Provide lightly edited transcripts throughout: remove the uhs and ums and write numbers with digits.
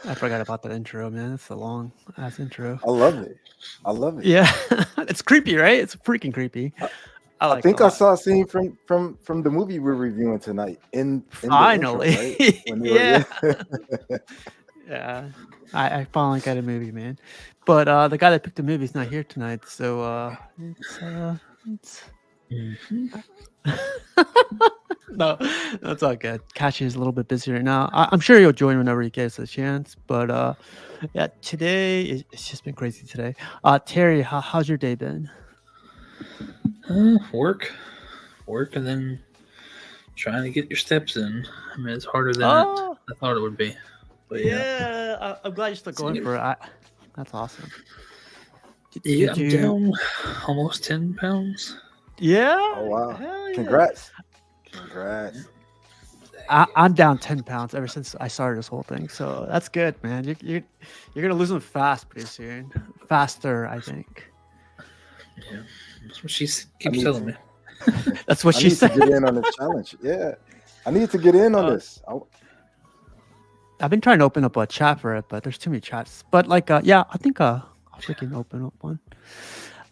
I forgot about that intro, man. It's a long ass intro. I love it. I love it. Yeah, it's creepy, right? It's freaking creepy. I, I I like it a think I lot. saw a scene from the movie we're reviewing tonight in the intro, Finally, right? When they were yeah, yeah. yeah. I finally got a movie, man. But the guy that picked the movie is not here tonight, so it's Mhm. no, that's all good. Kashi is a little bit busy right now. I'm sure he'll join whenever he gets a chance. But yeah, today it's just been crazy today. Terry, how's your day been? Work, and then trying to get your steps in. I mean, it's harder than Oh, I thought it would be. But yeah, yeah. I'm glad you're still going See, for it. That's awesome. yeah, Did I'm you? down almost 10 pounds. Yeah, Oh wow. hell yeah. Congrats. Congrats. I'm down 10 pounds ever since I started this whole thing. So that's good, man. You're gonna lose them fast pretty soon. Faster, I think. Yeah, that's what she I keeps need telling to me. That's what I she need to said. get in on this challenge. Yeah. I need to get in on Uh, this. I've been trying to open up a chat for it, but there's too many chats. But like, yeah, I think I'll freaking open up one.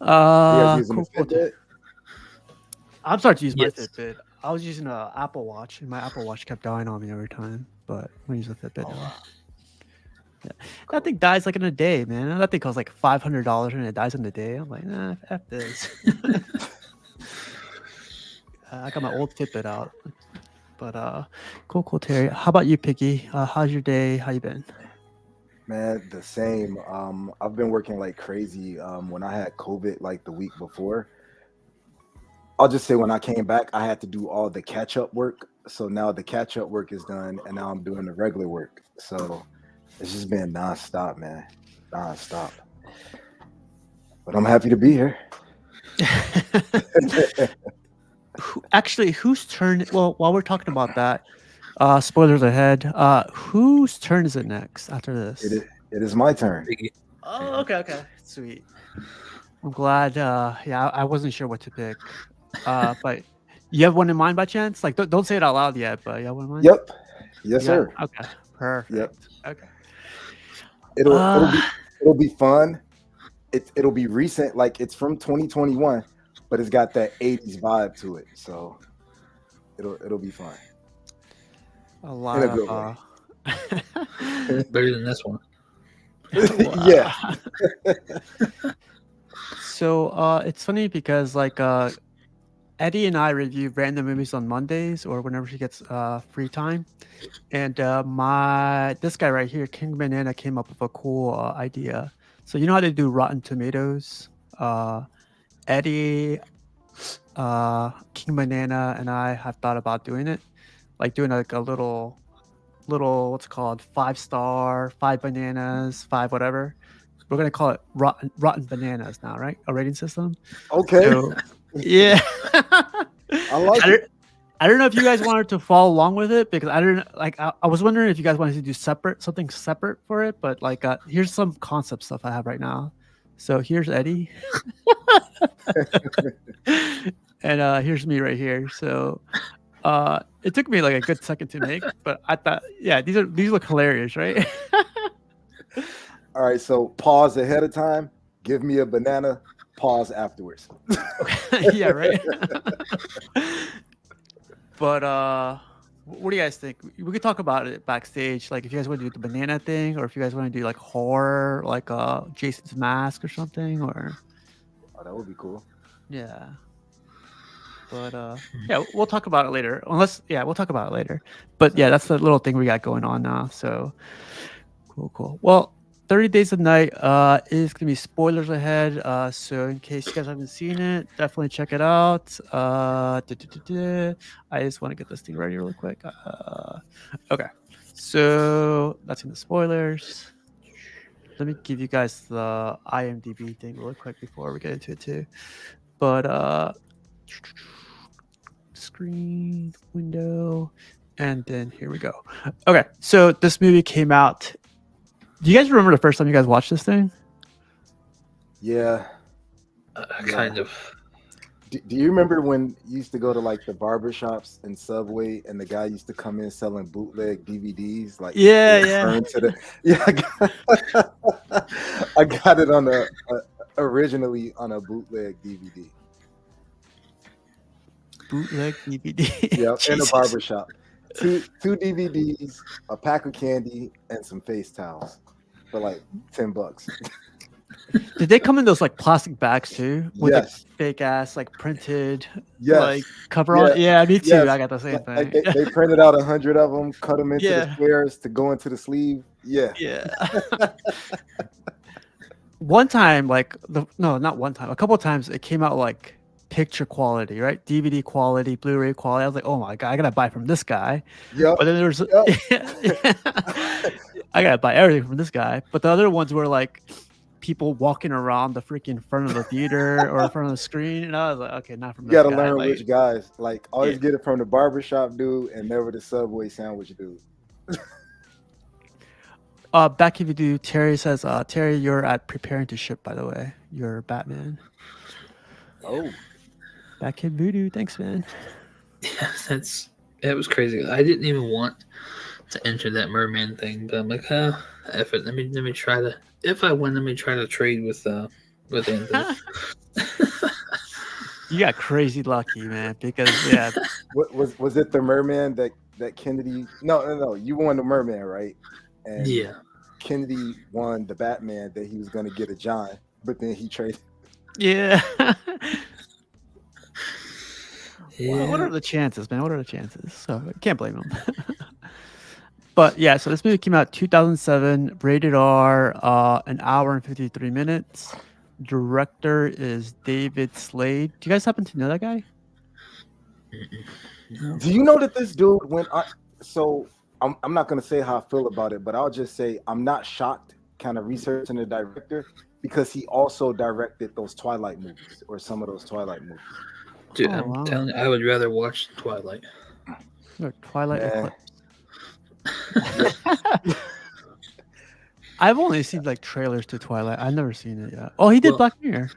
Are you guys using the Cool, cool. Fitbit? I'm starting to use my Yes. Fitbit. I was using a Apple Watch, and my Apple Watch kept dying on me every time. But I'm gonna use a Fitbit Oh now. wow. Yeah. That Cool. thing dies like in a day, man. That thing costs like $500 and it dies in a day. I'm like, nah, f this. I got my old Fitbit out, but cool, cool, Terry. How about you, Piggy? How's your day? How you been? Man, the same. I've been working like crazy. When I had COVID like the week before, I'll just say when I came back, I had to do all the catch up work. So now the catch up work is done, and now I'm doing the regular work. So it's just been nonstop, man, nonstop. But I'm happy to be here. Actually, whose turn? Well, while we're talking about that, spoilers ahead. Whose turn is it next after It this? is, it is my turn. Piggy. Oh, Yeah. okay, sweet. I'm glad. Yeah, I wasn't sure what to pick. But you have one in mind by chance? Like, don't say it out loud yet, but you have one in mind? Yep. Yes, You got it? sir. Okay, Yep. perfect. Okay. It'll it'll Uh, be it'll be fun. It'll be recent. Like it's from 2021, but it's got that 80s vibe to it. So it'll be fun a in lot a of good way. Better than this one. Yeah. wow. So it's funny because like Eddie and I review random movies on Mondays or whenever she gets free time. And my this guy right here, King Banana, came up with a cool idea. So you know how they do Rotten Tomatoes? Eddie, King Banana, and I have thought about doing it, like doing like a little what's it called, 5 star, 5 bananas, five whatever. We're gonna call it Rotten Bananas now, right? A rating system. Okay. So yeah. I like I it. don't, I don't know if you guys wanted to follow along with it because I don't like. I was wondering if you guys wanted to do something separate for it. But like, here's some concept stuff I have right now. So here's Eddie, and here's me right here. So it took me like a good second to make, but I thought, yeah, these look hilarious, right? All right. So pause ahead of time. Give me a banana. Pause afterwards. Yeah, right. But what do you guys think? We could talk about it backstage. Like if you guys want to do the banana thing, or if you guys want to do like horror, like Jason's Mask or something, or Oh, that would be cool. yeah. But yeah, we'll talk about it later. Unless yeah, we'll talk about it later. But yeah, that's the little thing we got going on now. So cool, cool. Well, 30 Days of Night is gonna be spoilers ahead. So in case you guys haven't seen it, definitely check it out. I just want to get this thing ready really quick. Okay. So that's in the spoilers. Let me give you guys the IMDb thing really quick before we get into it too. But screen window, and then here we go. Okay, so this movie came out. Do you guys remember the first time you guys watched this thing? Yeah. Kind of. Do you remember when you used to go to like the barber shops and Subway, and the guy used to come in selling bootleg DVDs? Like, Yeah, they yeah. referring to the yeah. I got it on originally on a bootleg DVD. Bootleg DVD. Yeah, in a Jesus. barber shop. Two DVDs, a pack of candy, and some face towels for like $10. Did they come in those like plastic bags too, with like Yes, fake ass like printed like yes, cover yeah, on? Yeah, me too. yes. I got the same Like thing. they printed out 100 of them, cut them into the Yeah, squares to go into the sleeve. Yeah, yeah. One time, like no, not one time. A couple of times, it came out like picture quality, right? DVD quality, Blu-ray quality. I was like, oh my god, I gotta buy from this guy. yep, But then there's, yep. I gotta buy everything from this guy. But the other ones were like people walking around the freaking front of the theater or in front of the screen, and I was like, okay, not from You this gotta guy. learn Like, which guys. Like, always yeah. get it from the barbershop dude and never the Subway sandwich dude. Back if you do, Terry says, Terry, you're at preparing to ship, by the way. You're Batman. Oh, Back in Voodoo, thanks, man. Yeah, it was crazy. I didn't even want to enter that merman thing, but I'm like, F it. Let me try to. If I win, let me try to trade with Anthony. You got crazy lucky, man, because yeah, what was it? The merman that Kennedy? No. You won the merman, right? And Yeah. Kennedy won the Batman that he was gonna get a John, but then he traded. yeah. Yeah. What are the chances, man? What are the chances? So I can't blame him. But yeah, so this movie came out 2007, rated R, an hour and 53 minutes. Director is David Slade. Do you guys happen to know that guy? No. Do you know that this dude went on? So I'm not gonna say how I feel about it, but I'll just say I'm not shocked. Kind of researching the director because he also directed those Twilight movies or some of those Twilight movies. Dude, Oh, I'm wow. telling you, I would rather watch Twilight. Or Twilight Man. Eclipse. I've only seen like trailers to Twilight. I've never seen it yet. Oh, he did Well, Black Mirror.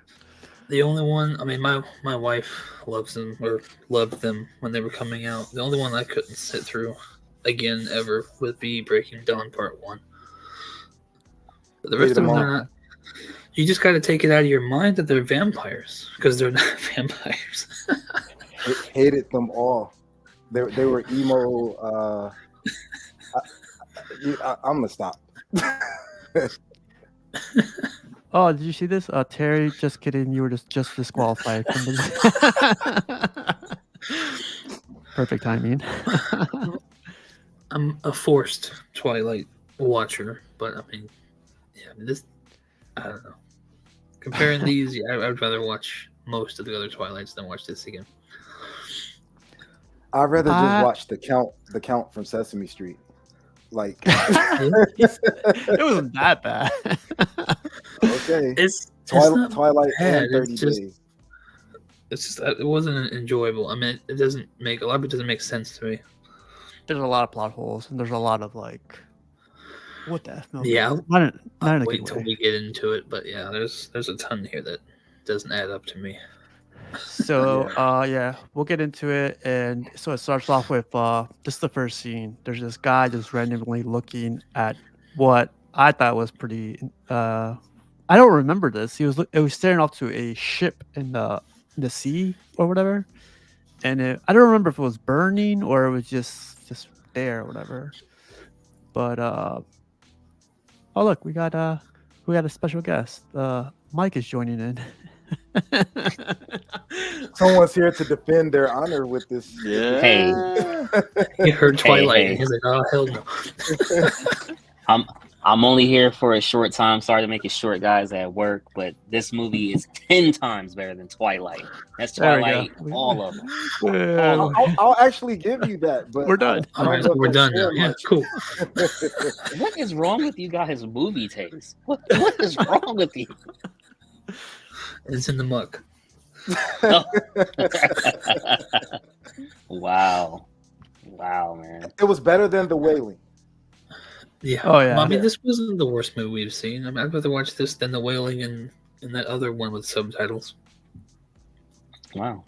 The only one, I mean, my wife loves them or loved them when they were coming out. The only one I couldn't sit through again ever would be Breaking Dawn Part 1. But the rest of them, they're not. You just got to take it out of your mind that they're vampires because they're not vampires. Hated them all. They were emo. I'm gonna stop. Oh, did you see this? Terry, just kidding. You were just disqualified from the. Perfect timing. I'm a forced Twilight watcher, but I mean, yeah, this, I don't know. Comparing these, yeah, I'd rather watch most of the other Twilights than watch this again. I'd rather just watch the Count from Sesame Street. Like, it wasn't that bad. Okay, It's Twilight bad. and 30 Days. It's just it wasn't enjoyable. I mean, it doesn't make a lot of it doesn't make sense to me. There's a lot of plot holes, and there's a lot of like, what the F? No, Yeah, not in I'll a wait good till way. we get into it. But yeah, there's a ton here that doesn't add up to me. So yeah, we'll get into it. And so it starts off with this is the first scene. There's this guy just randomly looking at what I thought was pretty I don't remember this. It was staring off to a ship in the sea or whatever. And I don't remember if it was burning or it was just there or whatever. But oh look, we got a special guest. Mike is joining in. Someone's here to defend their honor with this. Yeah. Hey. He heard Twilight, hey. and he's like, "Oh hell no!" I'm only here for a short time. Sorry to make it short, guys, at work, but this movie is 10 times better than Twilight. That's Twilight, all of them. I'll actually give you that, but we're done. All right, so we're done now. Yeah, cool. What is wrong with you guys' movie taste? What is wrong with you? It's in the muck. Wow, man. It was better than The Wailing. Yeah. Oh, yeah. I mean, this wasn't the worst movie we've seen. I mean, I'd rather watch this than The Wailing and that other one with subtitles. Wow.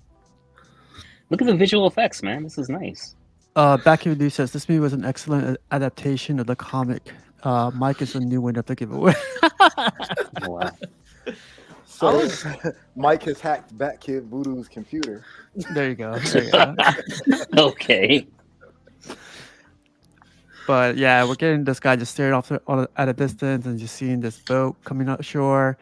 Look at the visual effects, man. This is nice. Back here, says this movie was an excellent adaptation of the comic. Mike is the new winner of the giveaway. Oh, wow. So Mike has hacked Batkid Voodoo's computer. There you go. There you go. Okay. But yeah, we're getting this guy just staring off at a distance and just seeing this boat coming up shore.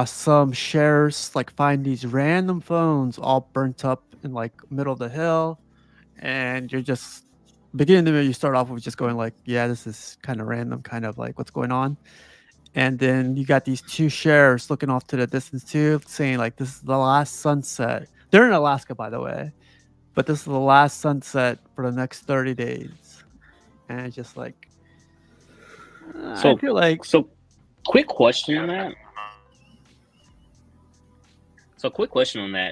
Some sheriffs like find these random phones all burnt up in like middle of the hill, and you're just beginning the movie. You start off with just going like, yeah, this is kind of random, kind of like what's going on. And then you got these two sheriffs looking off to the distance too, saying like, this is the last sunset. They're in Alaska, by the way, but this is the last sunset for the next 30 days. And it's just like, I feel like. So, quick question on that.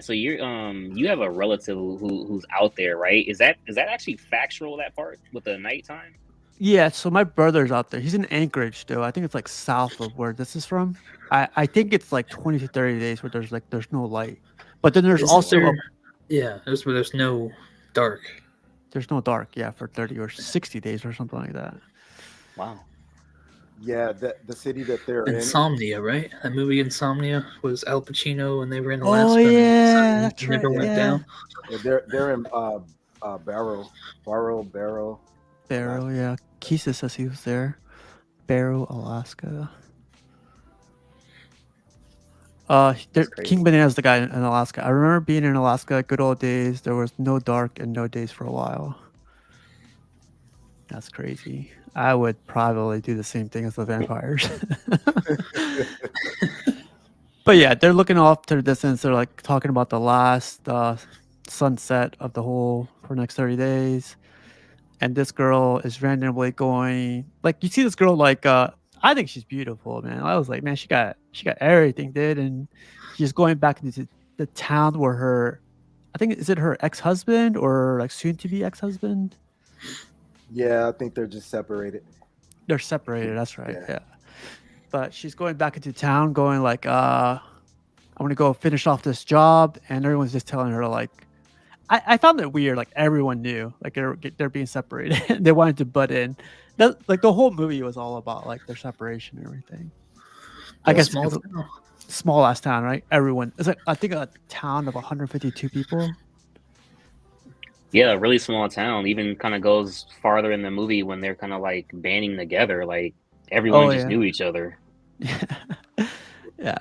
So you're you have a relative who's out there, right? Is that actually factual, that part with the nighttime? Yeah, so my brother's out there. He's in Anchorage, though. I think it's like south of where this is from. I think it's like 20 to 30 days where there's no light. But then there's there's no dark. There's no dark, yeah, for 30 or 60 days or something like that. Wow. Yeah, the city that they're Insomnia, right? That movie Insomnia was Al Pacino and they were in Alaska. Oh yeah, that's right. Never went down. Yeah, they're in Barrow. Yeah. Kisa says he was there. Barrow, Alaska. King Banana's the guy in Alaska. I remember being in Alaska, good old days. There was no dark and no days for a while. That's crazy. I would probably do the same thing as the vampires. But yeah, they're looking off to the distance. They're like talking about the last sunset of the whole for the next 30 days. And this girl is randomly going, like, you see this girl, like, I think she's beautiful, man. I was like, man, she got everything, dude. And she's going back into the town where is it her ex-husband or like soon to be ex-husband? Yeah, I think they're just separated. They're separated, that's right. Yeah. But she's going back into town, going like, I want to go finish off this job, and everyone's just telling her like, I found it weird. Like everyone knew, like they're being separated. They wanted to butt in. Like the whole movie was all about like their separation and everything. I guess small ass town, right? Everyone. It's like I think a town of 152 people. Yeah, a really small town. Even kind of goes farther in the movie when they're kind of like banding together. Like everyone just knew each other. Yeah.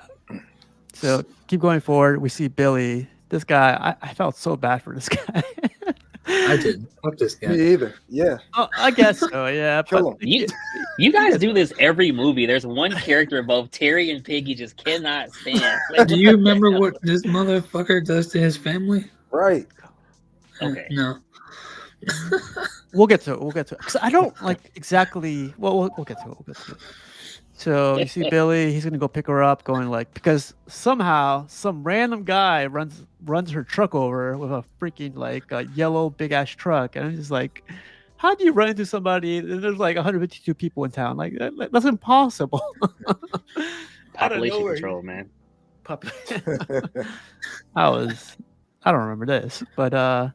So keep going forward. We see Billy. This guy, I felt so bad for this guy. I did. Fuck this guy. Me either. Yeah. Oh, I guess so. Yeah. Kill him. You guys do this every movie. There's one character both Terry and Piggy just cannot stand. Do you remember what this motherfucker does to his family? Right. Okay. No. We'll get to it. Because I don't like exactly. Well, we'll get to it. So you see Billy, he's gonna go pick her up, going like, because somehow some random guy runs her truck over with a freaking like a yellow big ass truck, and I'm just like, how do you run into somebody? And there's like 152 people in town. Like that's impossible. Population control, man. I don't remember this, but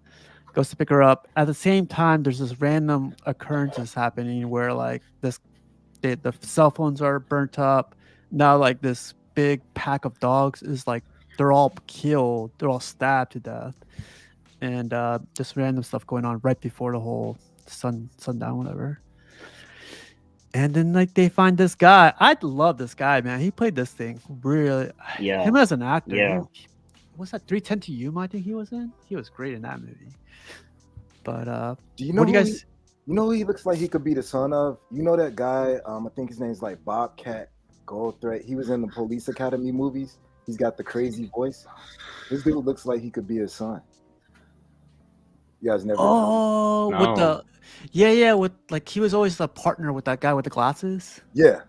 goes to pick her up. At the same time, there's this random occurrences happening where like the cell phones are burnt up. Now like this big pack of dogs is like they're all killed, they're all stabbed to death, and just random stuff going on right before the whole sundown, whatever. And then like they find this guy. I love this guy, man. He played this thing really. Yeah. Him as an actor. Yeah. What's that? 3:10 to Yuma, I think he was in. He was great in that movie. But do you know what do you guys? You know who he looks like he could be the son of? You know that guy? I think his name's like Bobcat Goldthread. He was in the Police Academy movies. He's got the crazy voice. This dude looks like he could be his son. You guys never. Oh, no. With the with like he was always the partner with that guy with the glasses. Yeah.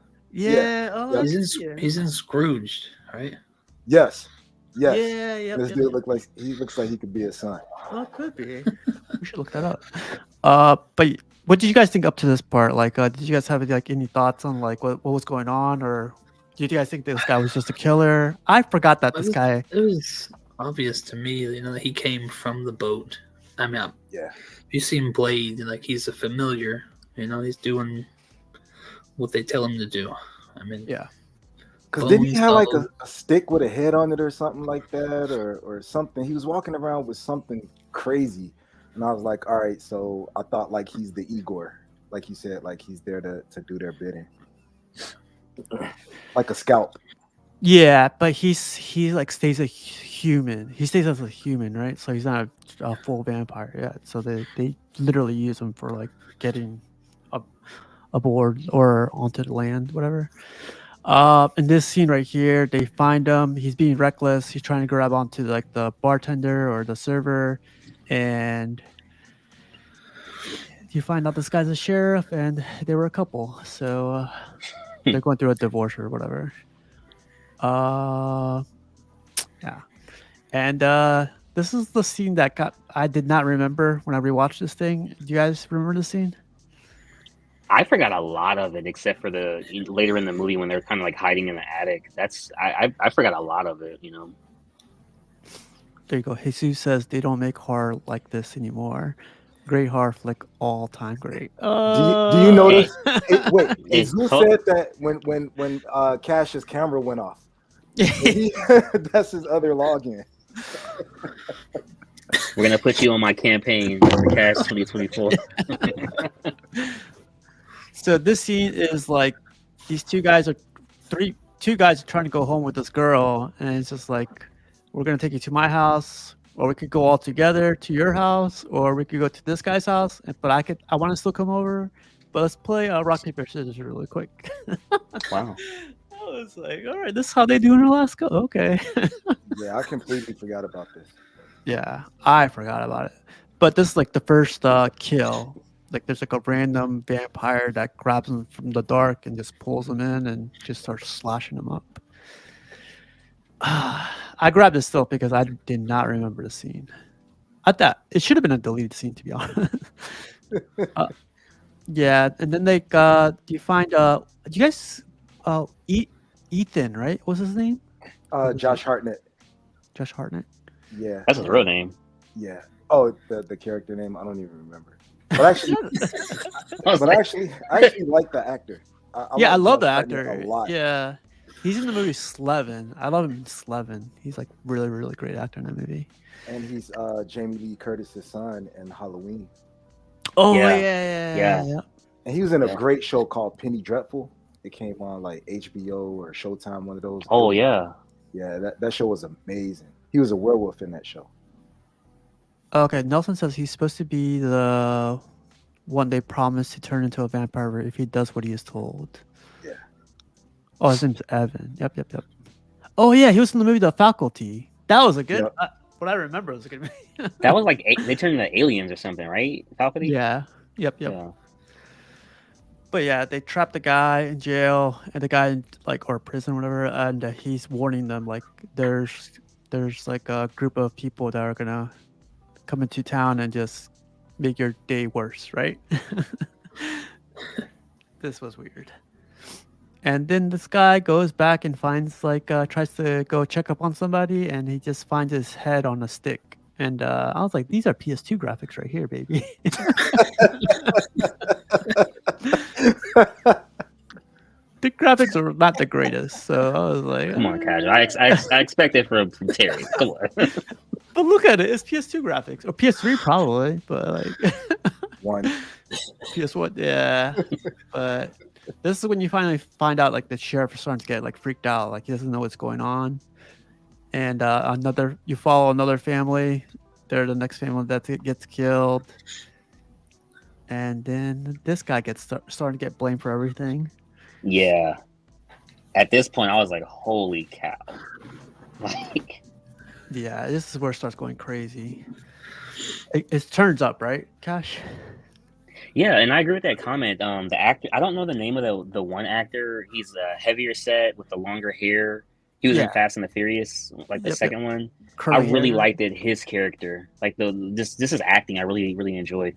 Oh, he's in Scrooged, right? Yes. Yeah. This dude looks like he could be his son. Oh, it could be. We should look that up. But what did you guys think up to this part? Like, did you guys have like any thoughts on like what was going on, or do you guys think this guy was just a killer? I forgot that this guy. It was obvious to me, that he came from the boat. I mean, Yeah. if you seen Blade, like he's a familiar. He's doing what they tell him to do. I mean, Yeah. Because didn't he Bones, have like though, a stick with a head on it or something like that, or something? He was walking around with something crazy, and I was like, all right. So I thought like he's the Igor, like you said, like he's there to do their bidding, like a scalp. Yeah, but he like stays a human. He stays as a human, right? So he's not a full vampire yet. So they literally use him for like getting up aboard or onto the land, whatever. In this scene right here, they find him. He's being reckless. He's trying to grab onto like the bartender or the server, and you find out this guy's a sheriff, and they were a couple. So they're going through a divorce or whatever. Yeah, and this is the scene that I did not remember when I rewatched this thing. Do you guys remember the scene? I forgot a lot of it, except for the later in the movie when they're kind of like hiding in the attic. I forgot a lot of it. There you go. Jesus says they don't make horror like this anymore. Great horror flick, all time great. Do you notice? Wait, It's who said that when Cash's camera went off? That's his other login. We're gonna put you on my campaign for Cash 2024. So this scene is like these two guys are trying to go home with this girl, and it's just like, we're gonna take you to my house, or we could go all together to your house, or we could go to this guy's house. But I want to still come over, but let's play rock paper scissors really quick. Wow. I was like, all right, this is how they do in Alaska. Okay. Yeah, I completely forgot about this. Yeah, I forgot about it. But this is like the first kill. Like there's like a random vampire that grabs him from the dark and just pulls him in and just starts slashing him up. I grabbed this still because I did not remember the scene. I thought it should have been a deleted scene, to be honest. Yeah, and then like do you find do you guys Ethan, right? What's his name? Josh Hartnett. Josh Hartnett. Yeah. That's his real name. Yeah. Oh, the character name, I don't even remember. But actually, I actually like the actor. I love the actor a lot. Yeah, he's in the movie Slevin. I love him in Slevin. He's like really, really great actor in that movie. And he's Jamie Lee Curtis's son in Halloween. Oh Yeah. yeah. And he was in a great show called Penny Dreadful. It came on like HBO or Showtime, one of those. Oh yeah. Yeah, that show was amazing. He was a werewolf in that show. Okay, Nelson says he's supposed to be the one they promised to turn into a vampire if he does what he is told. Yeah. Oh, his name's Evan. Yep. Oh yeah, he was in the movie The Faculty. That was a good. Yep. What I remember was a good movie. That was like they turned into aliens or something, right? Faculty? Yeah. Yep. Yeah. But yeah, they trap the guy in jail and the guy in, like, or prison, whatever, and he's warning them like there's like a group of people that are gonna come into town and just make your day worse, right? This was weird. And then this guy goes back and finds like tries to go check up on somebody, and he just finds his head on a stick. And I was like, these are PS2 graphics right here, baby. The graphics are not the greatest, so I was like, Come on, Cash. I expect it from Terry. Come on. But look at it, it's PS2 graphics or PS3 probably, but like One. PS1, yeah. But this is when you finally find out like the sheriff is starting to get like freaked out, like he doesn't know what's going on. And you follow another family. They're the next family that gets killed. And then this guy gets starting to get blamed for everything. Yeah. At this point, I was like, "Holy cow!" Like, yeah, this is where it starts going crazy. It turns up, right, Kash? yeah, and I agree with that comment. The actor, I don't know the name of the one actor. He's heavier set with the longer hair. He was in Fast and the Furious, like the second one. Curly I really hair. liked his character. Like this is acting I really enjoyed.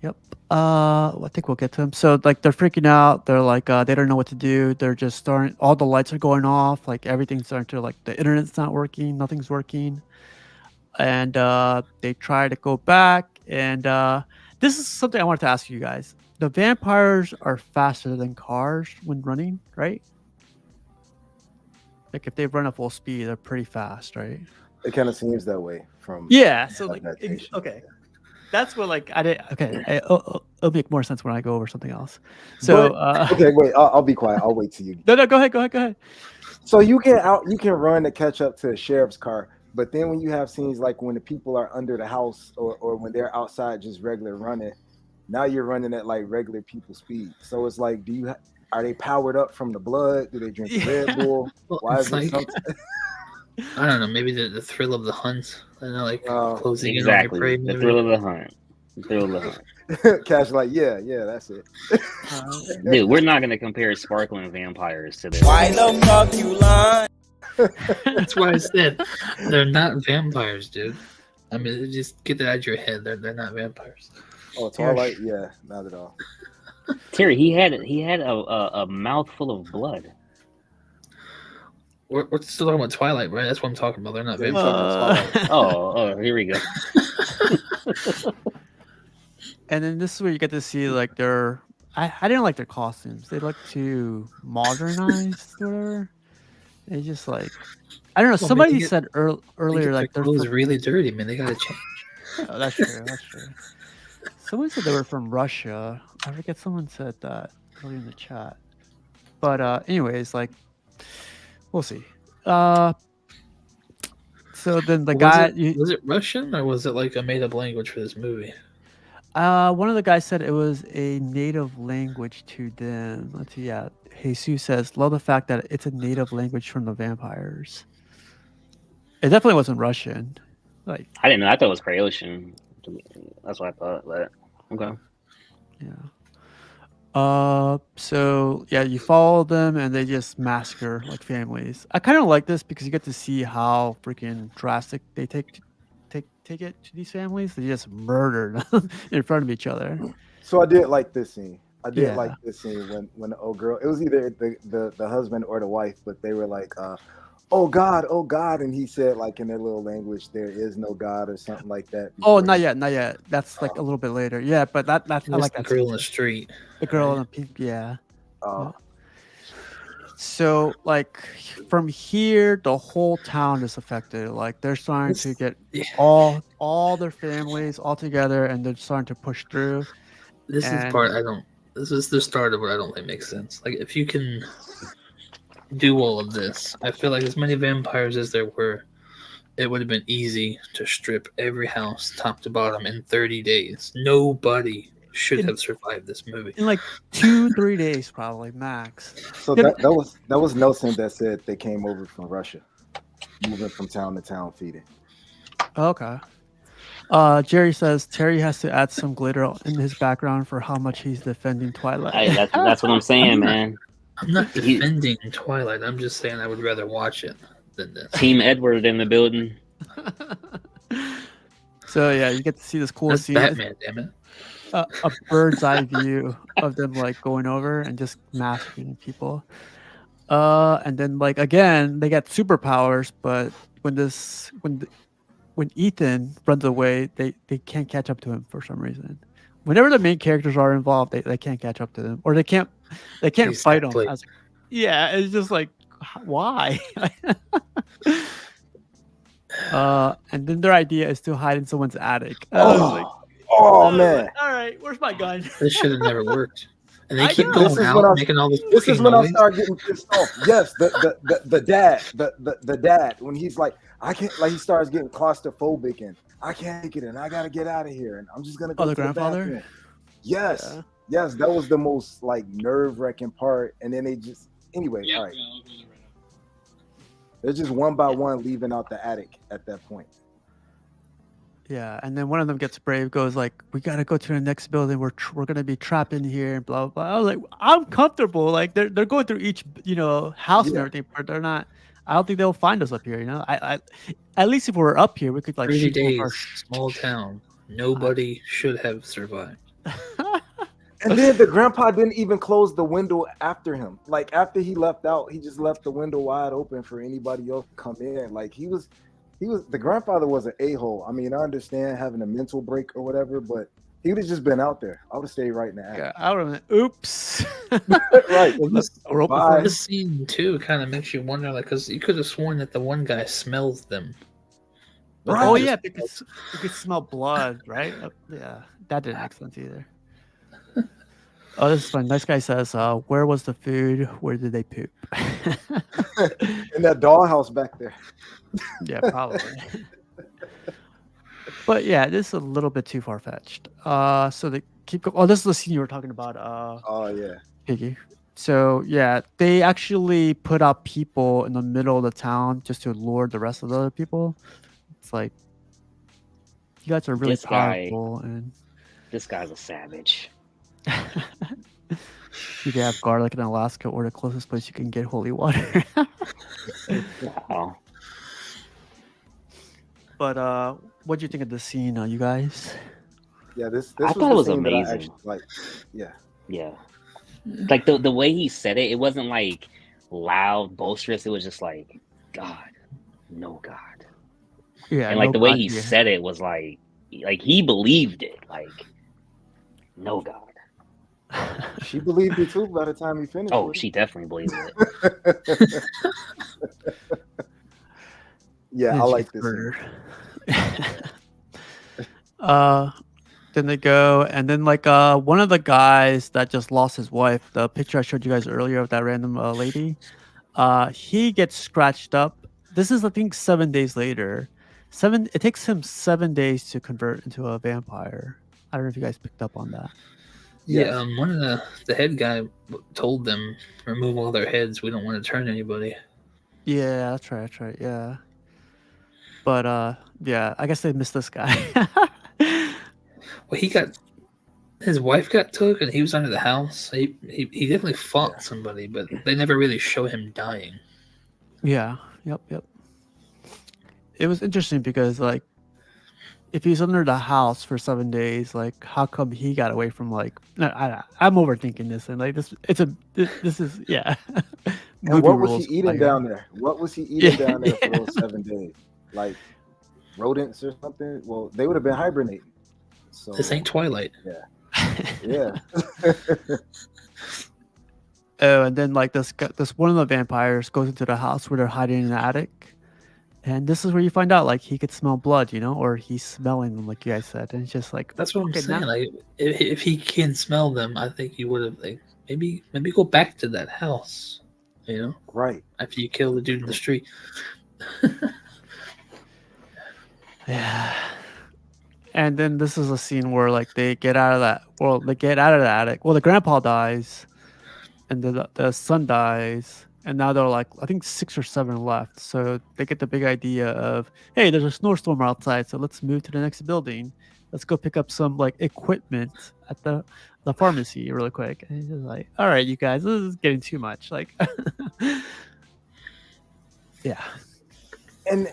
Yep. I think we'll get to them. So like they're freaking out. They're like they don't know what to do. They're just starting. All the lights are going off. Like everything's starting to like the internet's not working. Nothing's working. And they try to go back. And this is something I wanted to ask you guys. The vampires are faster than cars when running, right? Like if they run at full speed, they're pretty fast, right? It kind of seems that way from Yeah. So like, adaptation. okay. That's what like I did. Okay, it'll make more sense when I go over something else. So okay, wait. I'll be quiet. I'll wait till you. No, go ahead. So you can run to catch up to a sheriff's car, but then when you have scenes like when the people are under the house or when they're outside just regular running, now you're running at like regular people speed. So it's like, are they powered up from the blood? Do they drink Red Bull? Well, Why is it like, something? I don't know. Maybe the thrill of the hunt. And like closing exactly. in on your prey. The thrill of the hunt. The thrill of the hunt. Cash like, yeah, that's it. Dude, we're not gonna compare sparkling vampires to this. Why the fuck you lying? That's why I said they're not vampires, dude. I mean, just get that out of your head. They're not vampires. Oh, Twilight, yeah, not at all. Terry, he had a mouthful of blood. We're still talking about Twilight, right? That's what I'm talking about. They're not vampires. Oh, here we go. And then this is where you get to see like their. I didn't like their costumes. They look too modernized, or whatever. They just like I don't know. Well, somebody said earlier like their clothes really dirty, man. They gotta change. Oh, that's true. Someone said they were from Russia. I forget. Someone said that earlier in the chat. But anyways, like we'll see. So then the guy was it Russian or was it like a made up language for this movie? One of the guys said it was a native language to them. Let's see. Yeah, Jesus says, "Love the fact that it's a native language from the vampires." It definitely wasn't Russian. Like I didn't know. I thought it was Croatian. That's what I thought. But okay. Yeah. So yeah, you follow them and they just massacre like families. I kind of like this because you get to see how freaking drastic they take it to these families. They just murdered in front of each other. So I did like this scene. Like this scene when the old girl. It was either the husband or the wife, but they were like, oh God, and he said like in their little language, there is no God or something like that. Oh, not yet. That's like a little bit later. Yeah, but that's I like the that girl scene. in the street. The girl in the pink, yeah. Oh. So like from here, the whole town is affected. Like they're starting to get all their families all together, and they're starting to push through. This is the part I don't. This is the start of what I don't think makes sense. Like if you can do all of this, I feel like as many vampires as there were, it would have been easy to strip every house top to bottom in 30 days. Nobody should have survived this movie in like 2-3 days, probably max. So that was Nelson that said they came over from Russia, moving from town to town feeding. Okay. Jerry says Terry has to add some glitter in his background for how much he's defending Twilight. Hey, that's what I'm saying, man. I'm not defending Twilight. I'm just saying I would rather watch it than this. Team Edward in the building. So yeah, you get to see this cool That's scene. Batman, damn it. A bird's eye view of them like going over and just massacring people. And then like again, they get superpowers, but when Ethan runs away, they can't catch up to him for some reason. Whenever the main characters are involved, they can't catch up to them, or they can't fight them. Yeah, it's just like why? And then their idea is to hide in someone's attic. Oh man! All right, where's my gun? This should have never worked. And they keep going out, making all this. This is when I start getting pissed off. Yes, the dad, when he's like, I can't, like he starts getting claustrophobic and I can't take it and I gotta get out of here and I'm just gonna go to the grandfather. Yes, that was the most like nerve-wracking part. And then they just anyway, all right. They're just one by one leaving out the attic at that point. Yeah, and then one of them gets brave, goes like, "We gotta go to the next building. We're gonna be trapped in here." And blah blah. I was like, "I'm comfortable." Like they're going through each house and everything, but they're not. I don't think they'll find us up here. I at least if we were up here, we could like 30 days, small town. Nobody should have survived. And then the grandpa didn't even close the window after him. Like after he left out, he just left the window wide open for anybody else to come in. Like he was the grandfather was an a-hole. I mean, I understand having a mental break or whatever, but he would have just been out there. I would have stayed right in the attic. Yeah, I would have been, oops. Right. And just, bye. This scene too kind of makes you wonder, like, because you could have sworn that the one guy smells them. Right. Oh yeah, because you could smell blood, right? Yeah, that didn't make sense either. Oh, this is fun. Nice guy says, "Where was the food? Where did they poop?" In that dollhouse back there. Yeah, probably. But yeah, this is a little bit too far fetched. So they keep going. Oh, this is the scene you were talking about. Oh yeah, Piggy. So yeah, they actually put out people in the middle of the town just to lure the rest of the other people. It's like you guys are really powerful, and this guy's a savage. you can have garlic in Alaska, or the closest place you can get holy water. Wow. But what do you think of the scene, you guys? Yeah, this I thought it was amazing. Yeah. Like the way he said it, it wasn't like loud, boisterous. It was just like, God, no God. Yeah, and like the way he said it was like he believed it. Like, no God. She believed it too by the time he finished. Oh, she definitely believed it. Yeah, I like this. Then they go, and then like one of the guys that just lost his wife, the picture I showed you guys earlier of that random lady, he gets scratched up. This is, I think, 7 days later. It takes him 7 days to convert into a vampire. I don't know if you guys picked up on that. Yeah, one of the head guy told them, remove all their heads. We don't want to turn anybody. Yeah, that's right. Yeah. But yeah, I guess they missed this guy. Well, his wife got took, and he was under the house. He definitely fought somebody, but they never really show him dying. Yeah. Yep. It was interesting because, like, if he's under the house for 7 days, like, how come he got away from, like? I'm overthinking this, and like this is yeah. And what was he eating down there? What was he eating down there for those 7 days? Like rodents or something? Well, they would have been hibernating. So this ain't Twilight. Yeah. Oh, and then like this one of the vampires goes into the house where they're hiding in the attic, and this is where you find out like he could smell blood, or he's smelling them, like you guys said, and it's just like that's what I'm saying. Like if he can smell them, I think he would have like maybe go back to that house, right after you kill the dude in the street. Yeah. And then this is a scene where like they get out of that. Well, they get out of the attic. Well, the grandpa dies, and the son dies, and now they're like, I think 6 or 7 left. So they get the big idea of, hey, there's a snowstorm outside, so let's move to the next building. Let's go pick up some like equipment at the pharmacy really quick. And he's just like, all right, you guys, this is getting too much. Like, yeah. And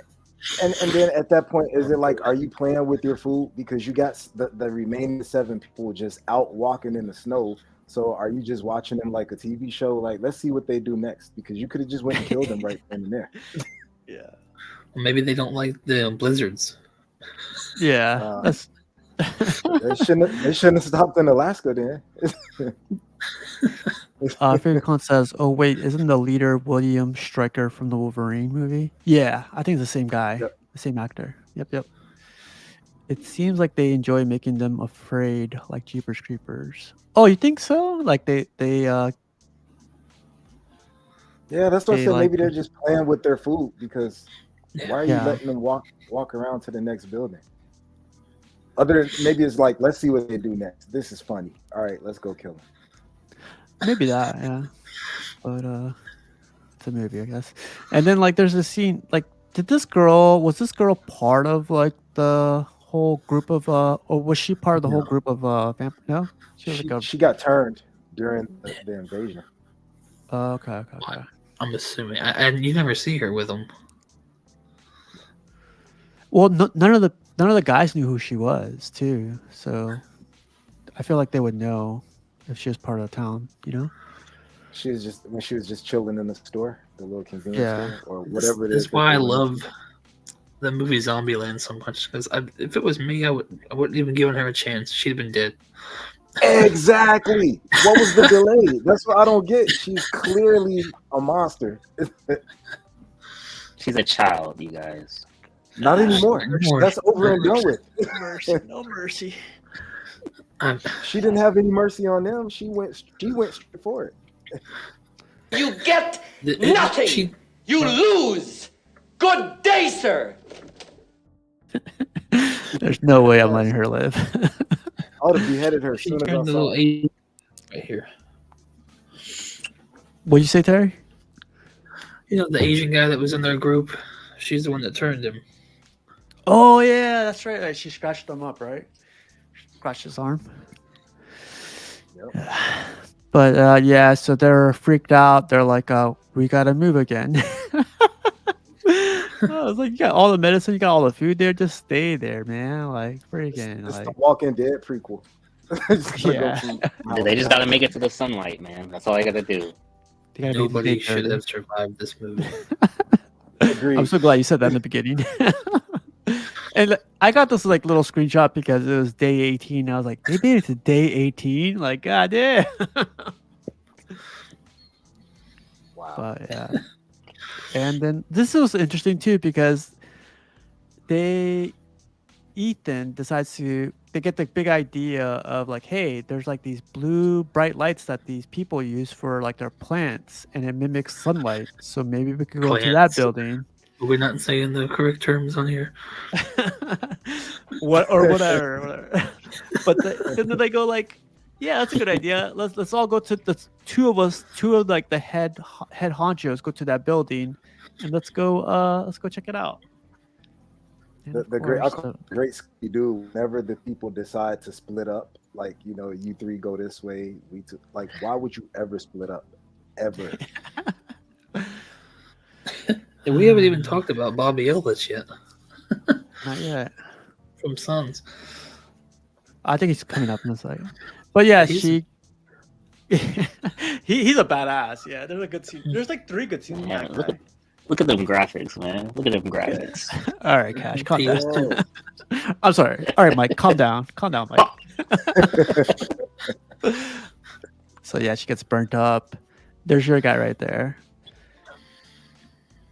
then at that point, is it like, are you playing with your food because you got the remaining 7 people just out walking in the snow? So are you just watching them like a TV show? Like, let's see what they do next, because you could have just went and killed them right then and there. Yeah. Well, maybe they don't like the blizzards. Yeah. They shouldn't have stopped in Alaska then. Favorite says, "Oh wait, isn't the leader William Stryker from the Wolverine movie?" Yeah, I think it's the same guy, the same actor. Yep. It seems like they enjoy making them afraid, like Jeepers Creepers. Oh, you think so? Like they yeah, that's what I said. Maybe they're just playing with their food, because why are you letting them walk around to the next building? Maybe it's like, let's see what they do next. This is funny. All right, let's go kill them. Maybe that, yeah. But it's a movie, I guess. And then like there's a scene, like, was this girl part of like the whole group of or was she part of the whole group of no? She got turned during the invasion. Okay. I'm assuming, and you never see her with them. Well, none of the guys knew who she was too, so I feel like they would know if she was part of the town. You know? She was just chilling in the store, the little convenience Yeah. store, or whatever it is. That's why I love the movie Zombieland so much. Because if it was me, I wouldn't even given her a chance. She'd have been dead. Exactly. What was the delay? That's what I don't get. She's clearly a monster. She's a child, you guys. Not anymore. That's over and done with. Mercy, no mercy. She didn't have any mercy on them. She went straight for it. You get nothing. You lose. Good day, sir. There's no way I'm letting her live. I would have beheaded her as soon as I saw it. Right here. What'd you say, Terry? You know, the Asian guy that was in their group. She's the one that turned him. Oh yeah, that's right. She scratched him up, right? Scratched his arm. Yep. But yeah, so they're freaked out. They're like, we gotta move again. I was like, you got all the medicine, you got all the food there, just stay there, man. Like freaking It's like the Walking Dead prequel. Yeah. They just gotta make it to the sunlight, man. That's all I gotta do. they gotta be Nobody naked. should have survived this movie. Agreed. I'm so glad you said that in the beginning. And I got this like little screenshot because it was day 18. I was like, they made it to day 18? Like, god damn. Wow. But yeah. And then this was interesting too because Ethan decides they get the big idea of like, hey, there's like these blue bright lights that these people use for like their plants and it mimics sunlight. So maybe we could go to that Plants. building. Are we not saying the correct terms on here? whatever. But then they go like, yeah, that's a good idea. Let's all go to the two of like the head honchos go to that building, and let's go check it out. And of The great course, Scooby-Doo, whenever the people decide to split up, like, you know, you three go this way, like, why would you ever split up? Ever. And we haven't even talked about Bobby Ellis yet not yet. from Sons. I think he's coming up in a second. But yeah, He's- he's a badass. Yeah, there's a good scene. There's like 3 good scenes. Yeah, in that guy. look at them graphics, man. Look at them graphics. All right, Cash, calm He down. was too. I'm sorry. All right, Mike, calm down. Calm down, Mike. So yeah, she gets burnt up. There's your guy right there.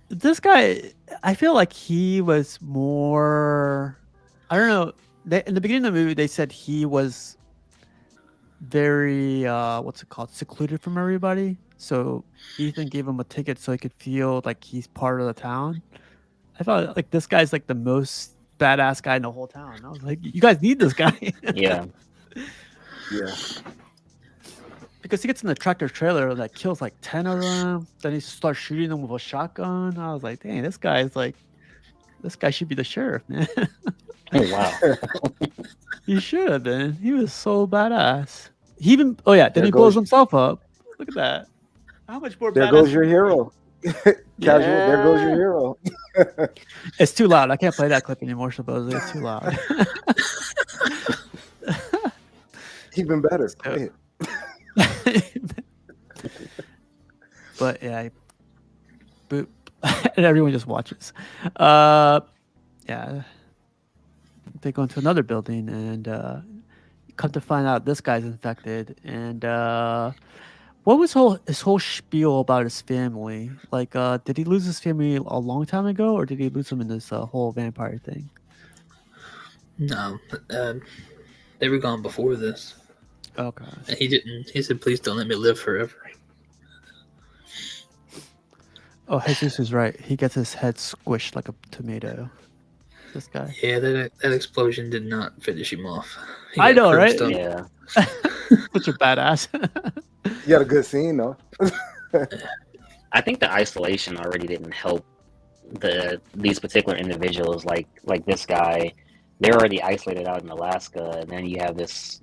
This guy, I feel like he was more. I don't know. In the beginning of the movie, they said he was very what's it called, secluded from everybody. So Ethan gave him a ticket so he could feel like he's part of the town. I felt like this guy's like the most badass guy in the whole town. I was like, you guys need this guy. Yeah. Yeah. Because he gets in the tractor trailer that kills like 10 of them. Then he starts shooting them with a shotgun. I was like, dang, this guy should be the sheriff, man. Oh wow. He should have been. He was so badass. He even, oh yeah, then There he blows goes- himself up. Look at that. How much more There badass? goes your hero. Casual, there goes your hero. It's too loud. I can't play that clip anymore, supposedly. It's too loud. Even better. Play it. But yeah, boop. And everyone just watches. Yeah. They go into another building and come to find out this guy's infected. And what was his whole spiel about his family? Like, did he lose his family a long time ago, or did he lose them in this whole vampire thing? No, they were gone before this. Okay. And he didn't. He said, "Please don't let me live forever." Oh, Jesus is right. He gets his head squished like a tomato. This guy. Yeah, that explosion did not finish him off. He I got know, right? cursed up. Yeah. Such a badass. You got a good scene though. I think the isolation already didn't help these particular individuals, like this guy. They're already isolated out in Alaska, and then you have this,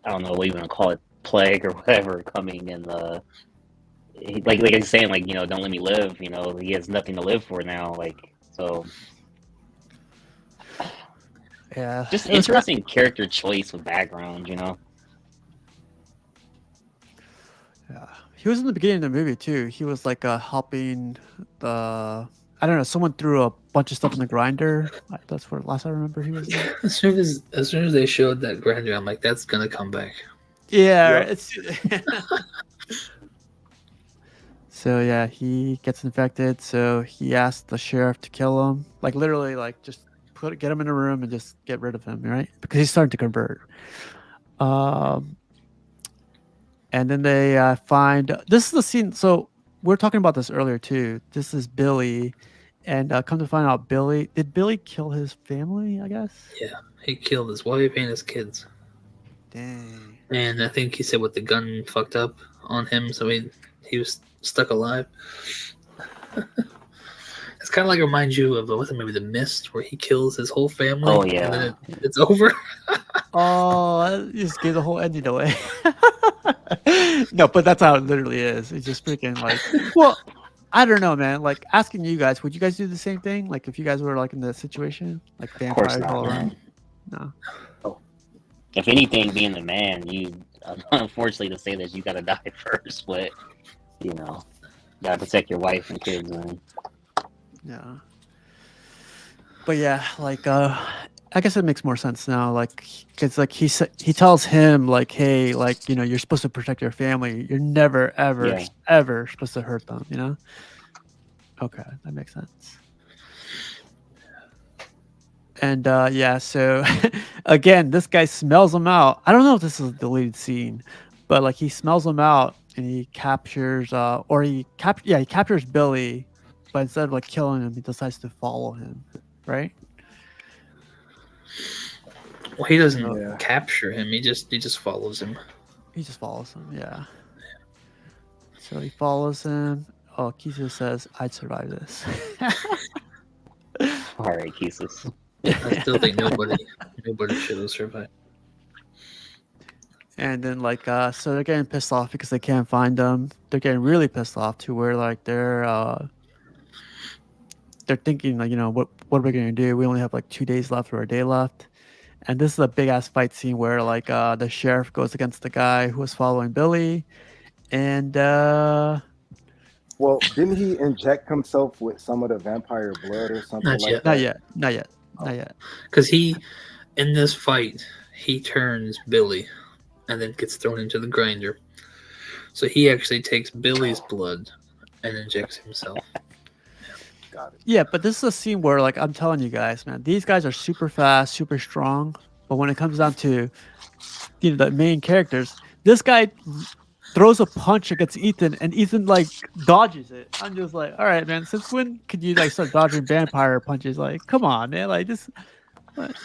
I don't know what you want to call it, plague or whatever coming in the. Like he's saying, like, you know, don't let me live. You know, he has nothing to live for now. Like, so Yeah. just interesting character choice with background. You know. Yeah, he was in the beginning of the movie too. He was like helping the I don't know. Someone threw a bunch of stuff in the grinder. That's where last I remember he was in. As soon as they showed that grinder, I'm like, that's gonna come back. Yeah, Yep. it's. So yeah, he gets infected. So he asked the sheriff to kill him, like literally, like just get him in a room and just get rid of him, right? Because he's starting to convert. Um, and then they find this is the scene. So we are talking about this earlier too. This is Billy, and come to find out, did Billy kill his family? I guess. Yeah, he killed his wife and his kids. Dang. And I think he said with the gun fucked up on him, so he was stuck alive. It's kind of like reminds you of what's it, maybe The Mist, where he kills his whole family. Oh, yeah. And then it's over. Oh, you just gave the whole ending away. No, but that's how it literally is. It's just freaking like, well, I don't know, man. Like asking you guys, would you guys do the same thing? Like if you guys were like in that situation, like vampires not, all man. around? No. If anything, being the man, you unfortunately to say this, you gotta die first, but you know, gotta protect your wife and kids, man. Yeah. But yeah, like I guess it makes more sense now. Like, cause like he tells him like, hey, like you're supposed to protect your family. You're never ever Yeah. ever supposed to hurt them. You know. Okay, that makes sense. And yeah, so again, this guy smells him out. I don't know if this is a deleted scene, but like he smells him out and he captures he captures Billy, but instead of like killing him, he decides to follow him, right? Well, he doesn't Yeah. capture him. He just follows him. He just follows him, yeah. So he follows him. Oh, Kisa says, "I'd survive this." All right, Keesus. I still think nobody should have survived. And then like so they're getting pissed off because they can't find them. They're getting really pissed off to where like they're thinking like, what are we gonna do? We only have like 2 days left or a day left. And this is a big ass fight scene where like the sheriff goes against the guy who was following Billy. And Well, didn't he inject himself with some of the vampire blood or something Not like yet. that? not yet. Because in this fight, he turns Billy and then gets thrown into the grinder. So he actually takes Billy's blood and injects himself. Got it. Yeah, but this is a scene where like I'm telling you guys, man, these guys are super fast, super strong. But when it comes down to the main characters, this guy throws a punch against Ethan, and Ethan like dodges it. I'm just like, all right, man. Since when could you like start dodging vampire punches? Like, come on, man. Like this. What?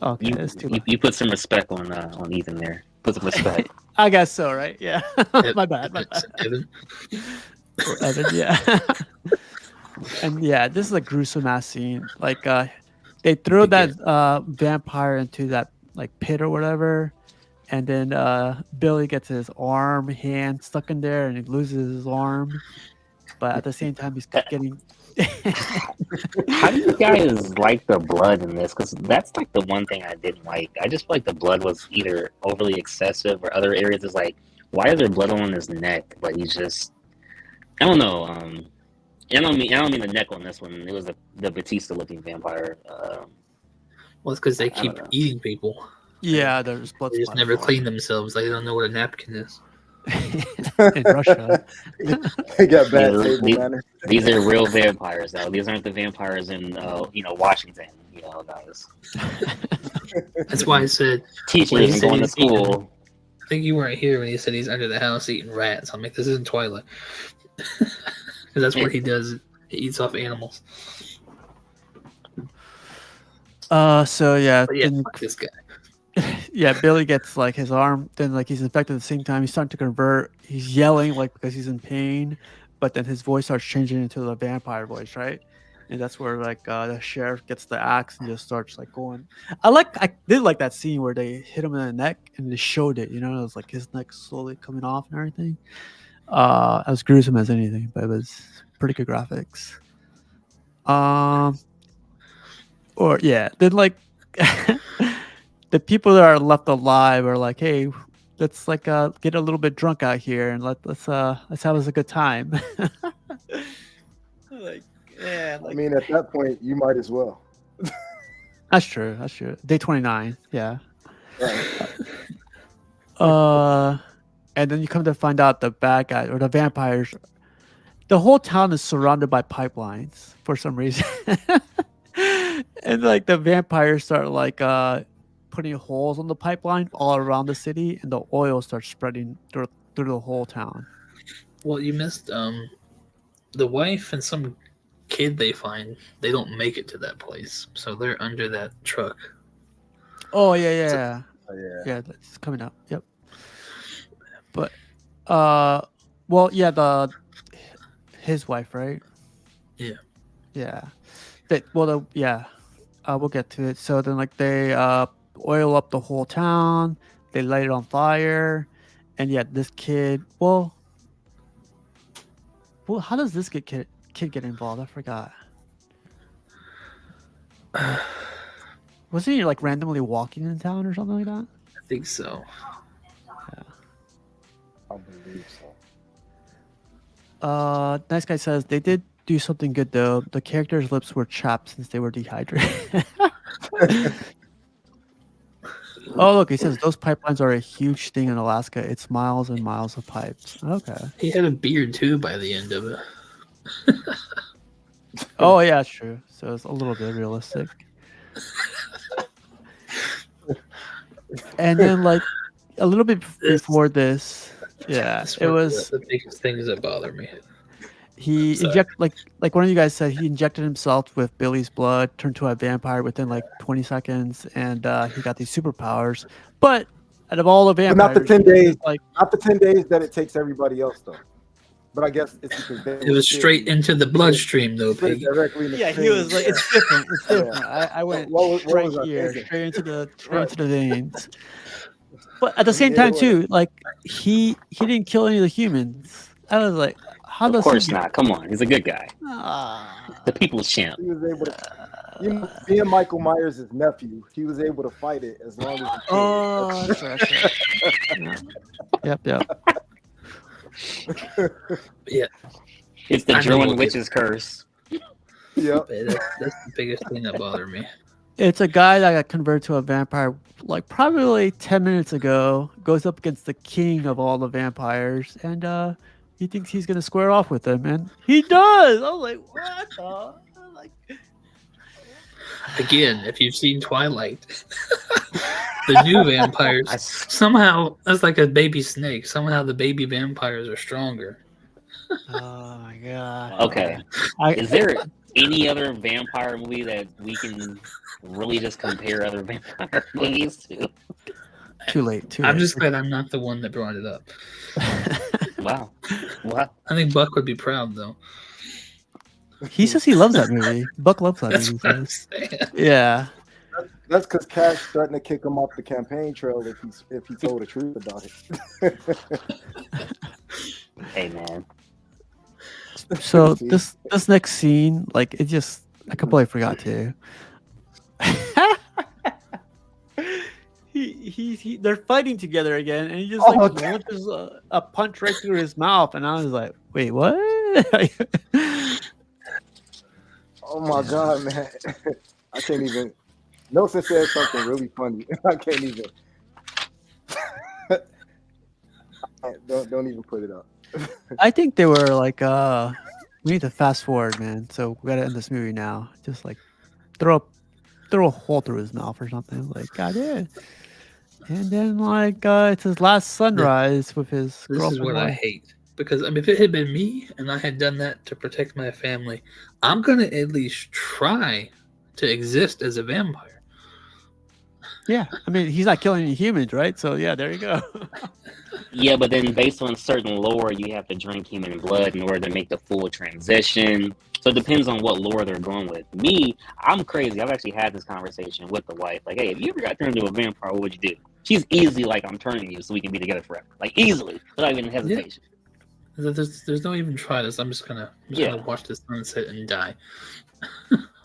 Okay, that's too much. You put some respect on Ethan there. Put some respect. I guess so, right? Yeah. My bad. Evan. Or Evan, yeah. And yeah, this is a gruesome ass scene. Like, they throw that vampire into that like pit or whatever. And then Billy gets his hand stuck in there, and he loses his arm. But at the same time, he's getting. How do you guys like the blood in this? Because that's like the one thing I didn't like. I just feel like the blood was either overly excessive, or other areas is like, why is there blood on his neck? But he's just, I don't know. I don't mean the neck on this one. It was the Batista-looking vampire. Well, it's because they keep eating people. Yeah, there's blood. They just never clean themselves. They don't know what a napkin is. In Russia. They got bad table manners. These are real vampires, though. These aren't the vampires in Washington, guys. That's why I said Teachers and going to school. I think you weren't here when he said he's under the house eating rats. I'm like, this isn't Twilight. Because that's what he does. He eats off animals. So yeah, But yeah, fuck this guy. Yeah, Billy gets like his arm, then like he's infected at the same time. He's starting to convert. He's yelling like because he's in pain, but then his voice starts changing into the vampire voice, right? And that's where like the sheriff gets the axe and just starts like going. I did like that scene where they hit him in the neck and they showed it. It was like his neck slowly coming off and everything. As gruesome as anything, but it was pretty good graphics. Then like. The people that are left alive are like, hey, let's like get a little bit drunk out here and let's have us a good time. Like, yeah, I mean, at that point, you might as well. that's true. That's true. Day 29. Yeah. Right. And then you come to find out the bad guy or the vampires. The whole town is surrounded by pipelines for some reason. And like the vampires start like putting holes on the pipeline all around the city, and the oil starts spreading through the whole town. Well, you missed the wife and some kid they find. They don't make it to that place, so they're under that truck. Oh yeah. Yeah, that's coming up. Yep. But well, yeah, his wife, right? Yeah. We'll get to it. So then, like, they oil up the whole town. They light it on fire, and yeah, this kid. Well, how does this kid get involved? I forgot. Wasn't he like randomly walking in town or something like that? I think so. Yeah. I believe so. Nice guy says they did do something good though. The characters' lips were chapped since they were dehydrated. Oh, look, he says those pipelines are a huge thing in Alaska. It's miles and miles of pipes. Okay. He had a beard too by the end of it. Oh yeah, true. So it's a little bit realistic. And then like a little bit before this, yeah, it was the biggest things that bother me. He injected like one of you guys said, he injected himself with Billy's blood, turned to a vampire within like 20 seconds, and he got these superpowers. But out of all the vampires, but not the 10 days, not the 10 days that it takes everybody else though. But I guess it's because it was straight into the bloodstream though, Piggy. Yeah, he was like, it's different. It's different. I went straight into the veins. But at the same time too, like he didn't kill any of the humans. I was like, how does? Of course not. Come on, he's a good guy. Ah. The people's champ. He was able to. Being Michael Myers' nephew, he was able to fight it as long as he could. Oh, that's right. Yep. Yeah. It's the Druid witch's curse. Yep. That's the biggest thing that bothered me. It's a guy that got converted to a vampire like probably 10 minutes ago, goes up against the king of all the vampires, and he thinks he's gonna square off with him, and he does. I was like, what the? Like, again, if you've seen Twilight, the new vampires somehow that's like a baby snake. Somehow the baby vampires are stronger. Oh my god. Okay. Is there any other vampire movie that we can really just compare other vampire movies to? Too late. I'm just glad I'm not the one that brought it up. Wow. I think Buck would be proud though. He says he loves that movie. Buck loves that That's movie. what I'm saying. Yeah. That's because Kash threatened to kick him off the campaign trail if he told the truth about it. Hey man. So this next scene, like it just I completely forgot to. They're fighting together again, and he just launches a punch right through his mouth, and I was like, "Wait, what?" Oh my god, man! I can't even. Nelson said something really funny. I can't even. Don't even put it up. I think they were like, "We need to fast forward, man. So we gotta end this movie now. Just like throw a hole through his mouth or something." Like, God, yeah. And then like it's his last sunrise with his This is what I hate. Because I mean, if it had been me and I had done that to protect my family, I'm gonna at least try to exist as a vampire. Yeah, I mean, he's not killing any humans, right? So yeah, there you go. Yeah, but then based on certain lore, you have to drink human blood in order to make the full transition. So it depends on what lore they're going with. Me, I'm crazy. I've actually had this conversation with the wife. Like, hey, if you ever got turned into a vampire, what would you do? She's easily like, I'm turning you so we can be together forever. Like, easily, without even hesitation. Yeah. There's no even try this. I'm just gonna watch the sunset and die.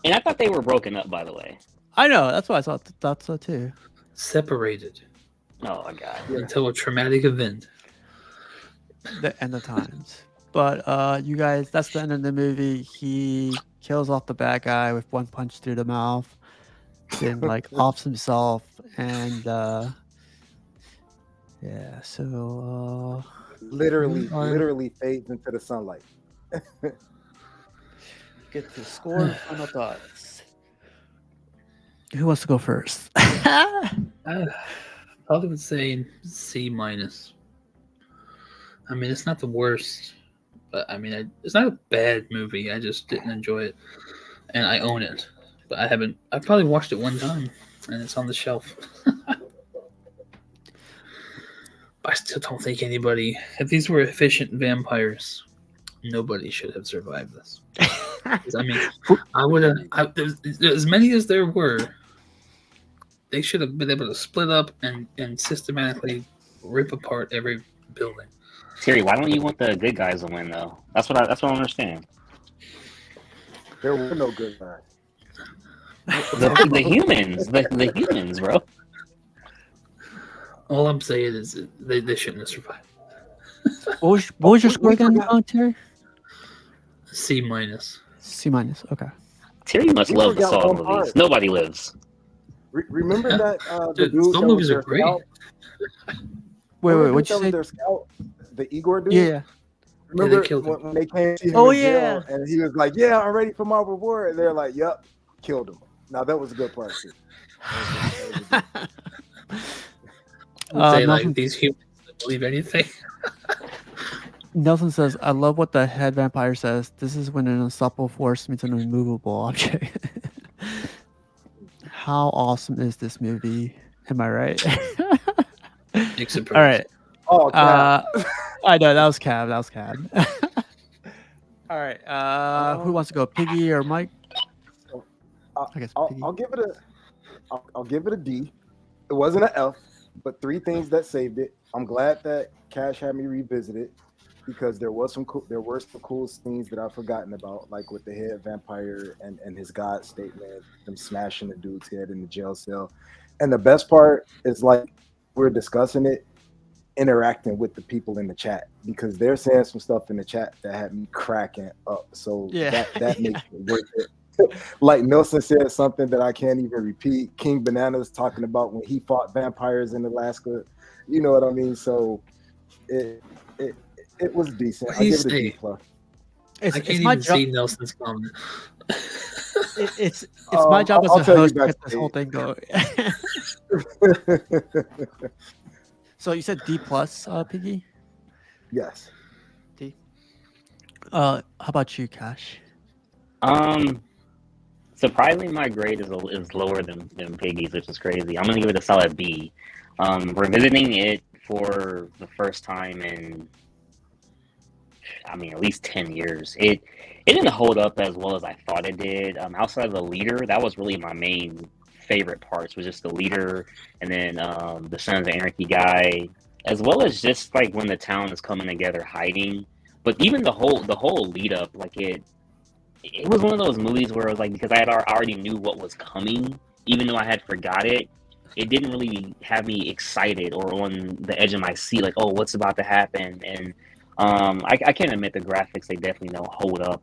And I thought they were broken up, by the way. I know. That's why I thought so too. Separated. Oh my god. Until a traumatic event. The end of times. But you guys, that's the end of the movie. He kills off the bad guy with one punch through the mouth, then like offs himself, and yeah. So literally fades into the sunlight. get to score and final thoughts. Who wants to go first? I probably would say C minus. I mean, it's not the worst, but I mean, it's not a bad movie. I just didn't enjoy it, and I own it, but I haven't. I probably watched it one time, and it's on the shelf. I still don't think anybody. If these were efficient vampires, nobody should have survived this. I mean, I would have. As many as there were, they should have been able to split up and systematically rip apart every building. Terry, why don't you want the good guys to win though? That's what I don't understand. There were no good guys. The humans, the humans, bro. All I'm saying is they shouldn't have survived. What was your score again, Terry? C minus. C minus. Okay. Terry must We love the forgot Saw one movies. part. Nobody lives. Remember that the Dude, dude some that movies was are their great. scout? Wait, Remember what'd that you was say? their scout, the Igor dude. Yeah. Remember they killed him. when they came to him Oh, in jail, yeah. and he was like, "Yeah, I'm ready for my reward." And they're like, "Yep, killed him." Now that was a good part too. Say like Nelson, these humans don't believe anything. Nelson says, "I love what the head vampire says. This is when an unstoppable force meets an immovable object." How awesome is this movie? Am I right? Except All right. Oh, crap. I know that was Cab. That was Cab. All right. Who wants to go, Piggy or Mike? I guess Piggy. I'll give it a I'll give it a D. It wasn't an F, but 3 things that saved it. I'm glad that Kash had me revisit it because there were some cool scenes that I've forgotten about, like with the head vampire and his God statement, them smashing the dude's head in the jail cell. And the best part is like we're discussing it, interacting with the people in the chat because they're saying some stuff in the chat that had me cracking up. So that makes it worth it. Like Nelson said something that I can't even repeat. King Bananas talking about when he fought vampires in Alaska. You know what I mean? So it was decent. I give it a D plus. I can't even see Nelson's comment. It's my job as a host to get this whole thing going. So you said D plus, Piggy? Yes. D. How about you, Kash? Surprisingly, my grade is lower than Piggy's, which is crazy. I'm gonna give it a solid B. Revisiting it for the first time in, I mean, at least 10 years, it didn't hold up as well as I thought it did. Outside of the leader, that was really my main favorite parts, was just the leader, and then the Sons of Anarchy guy, as well as just like when the town is coming together hiding. But even the whole lead up, like it was one of those movies where it was like, because I already knew what was coming, even though I had forgot it, it didn't really have me excited or on the edge of my seat, like, oh, what's about to happen? And I can't admit the graphics, they definitely don't hold up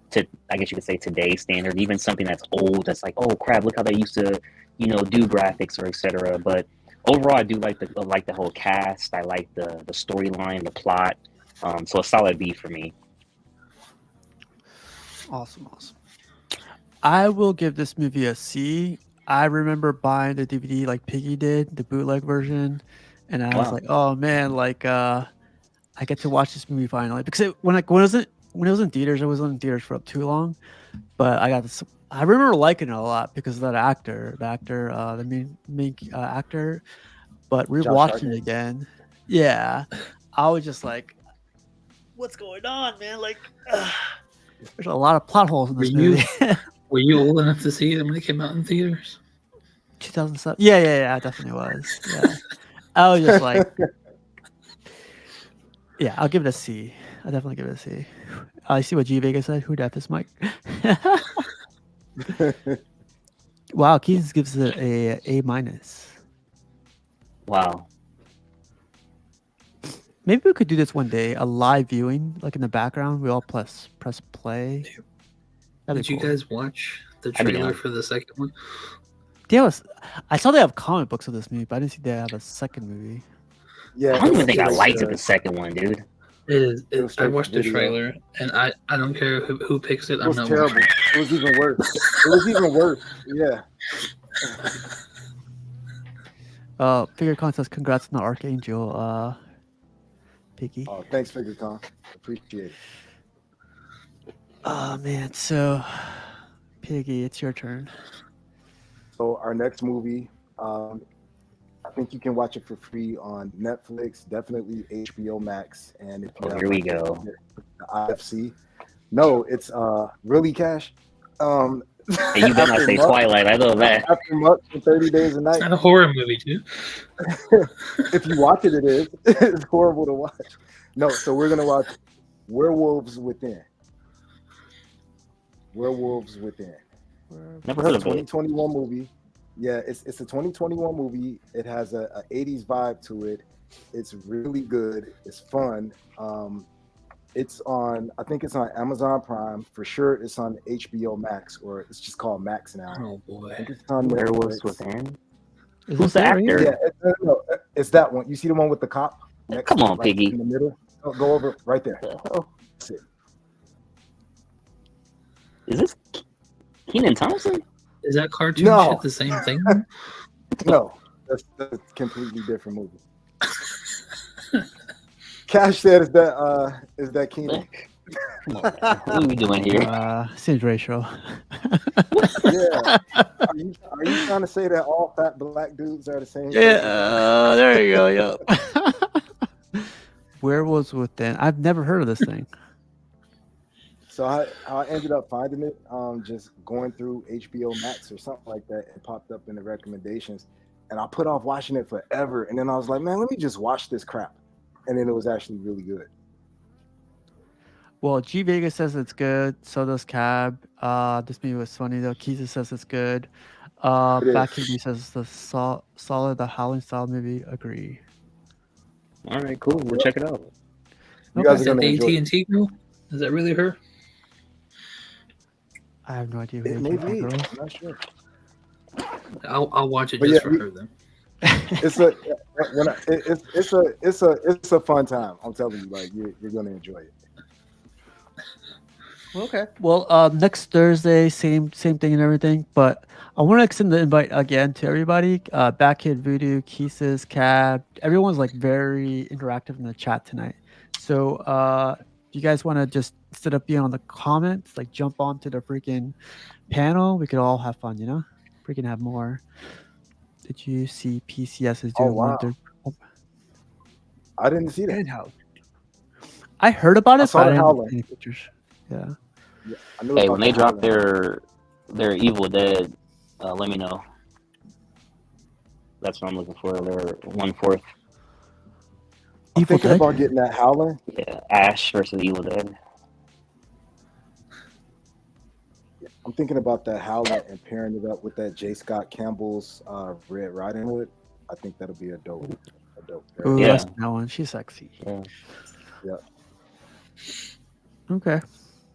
to, I guess you could say, today's standard. Even something that's old, that's like, oh crap, look how they used to, do graphics or etc. But overall, I do like the whole cast. I like the storyline, the plot. So a solid B for me. Awesome. I will give this movie a C. I remember buying the DVD like Piggy did, the bootleg version, and I was like, "Oh man, like I get to watch this movie finally." Because when it was in theaters, it wasn't in theaters for too long. But I got this. I remember liking it a lot because of that actor, the main actor. But rewatching it again, yeah, I was just like, "What's going on, man?" Like. There's a lot of plot holes in this movie. Were you old enough to see it when it came out in theaters? 2007. Yeah, I definitely was. Yeah. I was just like, yeah, I'll give it a C. I'll definitely give it a C. I see what G Vega said. Who dat this Mike? Wow, Keys gives it a minus. Wow. Maybe we could do this one day, a live viewing, like in the background. We all press play. That'd Did be you cool. guys watch the I'd be trailer down. for the second one? I saw they have comic books of this movie, but I didn't see they have a second movie. Yeah, I don't it even was think I straight liked to- the second one, dude. It was I straight watched to the video. trailer, and I don't care who picks it. It I'm was not terrible. watching. It was even worse. It was even worse. Yeah. Figure contest. Congrats on the Archangel, Piggy. Oh, thanks, FigureCon. Appreciate it. Oh man, so Piggy, it's your turn. So our next movie, I think you can watch it for free on Netflix, definitely HBO Max, and if you have Here we go. the IFC. No, it's really Cash. Hey, you better not after say months- Twilight. I know that. After months and 30 days a It's night. not a horror movie, dude. If you watch it, it is. It's horrible to watch. No, so we're gonna watch Werewolves Within. Werewolves Within. Never heard It's a of it. 2021 movie. Yeah, it's a 2021 movie. It has a 80s vibe to it. It's really good. It's fun. It's on, I think it's on Amazon Prime. For sure, it's on HBO Max, or it's just called Max now. Oh boy. I think it's on Werewolves Netflix. Within. Is Who's this the it right here? actor? Yeah, no, it's that one. You see the one with the cop? Come on, like, Piggy. in the middle. Go over right there. What the hell? That's it. Is this Keenan Thompson? Is that cartoon No. shit the same thing? No, that's a completely different movie. Cash said, "Is that Keenan?" Come on, man. What are we doing here? Seems racial. Yeah. Are you trying to say that all fat black dudes are the same? Yeah, there you go. Yep. Werewolves Within. I've never heard of this thing. So I ended up finding it, just going through HBO Max or something like that. It popped up in the recommendations, and I put off watching it forever. And then I was like, man, let me just watch this crap. And then it was actually really good. Well, G Vegas says it's good. So does Cab. This movie was funny though. Keeza says it's good. It is. Back in says the solid, the Howling style movie. Agree. All right, cool. We'll check it out. You Okay. guys Is are that gonna the enjoy it. AT&T girl? Is that really her? I have no idea who It it may is. be. Girl. I'm not sure. I'll watch it But just yeah, for her then. It's a fun time. I'm telling you, like you're gonna enjoy it. Okay. Well, next Thursday, same thing and everything. But I want to extend the invite again to everybody. Backhit Voodoo, Keeses, Cab. Everyone's like very interactive in the chat tonight. So if you guys want to just instead of being on the comments, like jump onto the freaking panel, we could all have fun. You know, freaking have more. Did you see PCS is doing Oh, wow. 1/3? I didn't see that. Handheld. I heard about I it, saw but I the didn't Howler. see any pictures. Yeah. Yeah, I knew Hey, about when they the drop Howler. their Evil Dead, let me know. That's what I'm looking for. They're 1/4. I'm Evil thinking Dead? about getting that Howler. Yeah, Ash versus Evil Dead. I'm thinking about that Howler and pairing it up with that J. Scott Campbell's Red Riding Hood. I think that'll be a dope. Ooh, Yeah. I see that one. She's sexy. Yeah. Okay.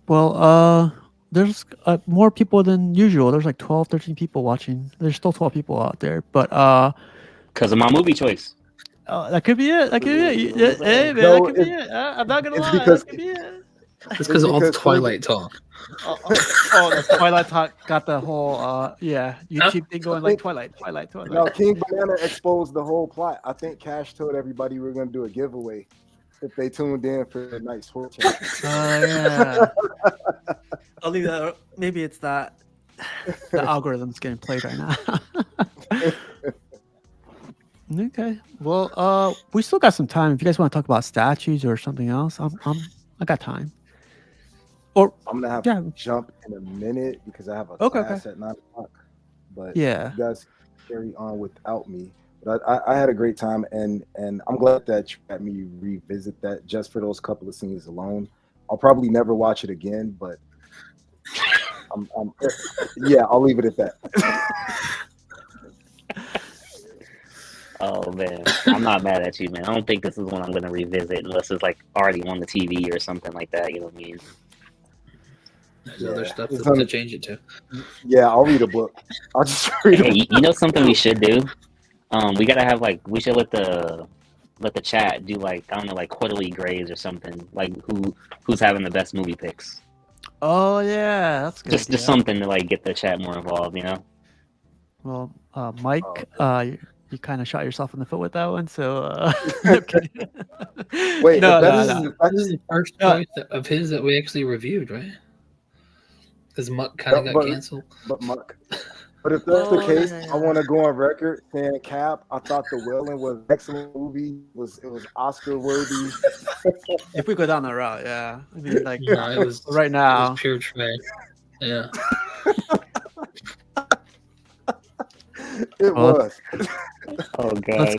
Well, there's more people than usual. There's like 12, 13 people watching. There's still 12 people out there, but Because of my movie choice. that could be it. That could be it. Hey man, No, that could be it. I'm not gonna it's lie. because- That could be it. It's because of all the because- Twilight talk. Oh, the Twilight talk got the whole YouTube thing going like Twilight. No, King Banana exposed the whole plot. I think Cash told everybody we were going to do a giveaway if they tuned in for the night sports channel. Yeah. I'll leave that. Maybe it's that the algorithm's getting played right now. Okay. Well, we still got some time. If you guys want to talk about statues or something else, I got time. Or I'm going to have to jump in a minute because I have a class at 9 o'clock. But yeah, you guys carry on without me. But I had a great time, and I'm glad that you had me revisit that just for those couple of scenes alone. I'll probably never watch it again, but I'll leave it at that. Oh man, I'm not mad at you, man. I don't think this is one I'm gonna revisit unless it's like already on the TV or something like that. You know what I mean? There's other stuff It's to change it to. Yeah, I'll read a book. I'll just read a Hey, book. you know something we should do? We gotta have like we should let the chat do like I don't know like quarterly grades or something like who's having the best movie picks. Oh yeah, that's a good. Just something to like get the chat more involved, you know. Well, Mike, you kind of shot yourself in the foot with that one. So Wait, no, This is the first choice of his that we actually reviewed, right? Because Muck kind of got canceled. But if that's the case, I want to go on record saying, Cap, I thought The Wailing was an excellent movie. It was Oscar worthy. If we go down that route, yeah. I mean, like, No, it was right now. It was pure trash. Yeah. It was. Oh god.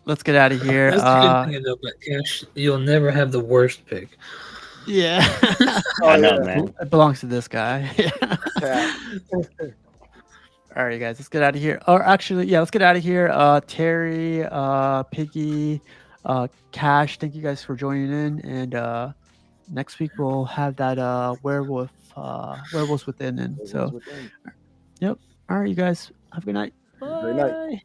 Let's get out of here. That's the good thing though, but Cash, you'll never have the worst pick. Yeah. I know, man. It belongs to this guy. All right, guys, let's get out of here. Or actually, yeah, let's get out of here. Terry, Piggy, Kash, thank you guys for joining in. And next week we'll have that werewolves within. And so, yep. All right, you guys, have a good night. Bye. Great night.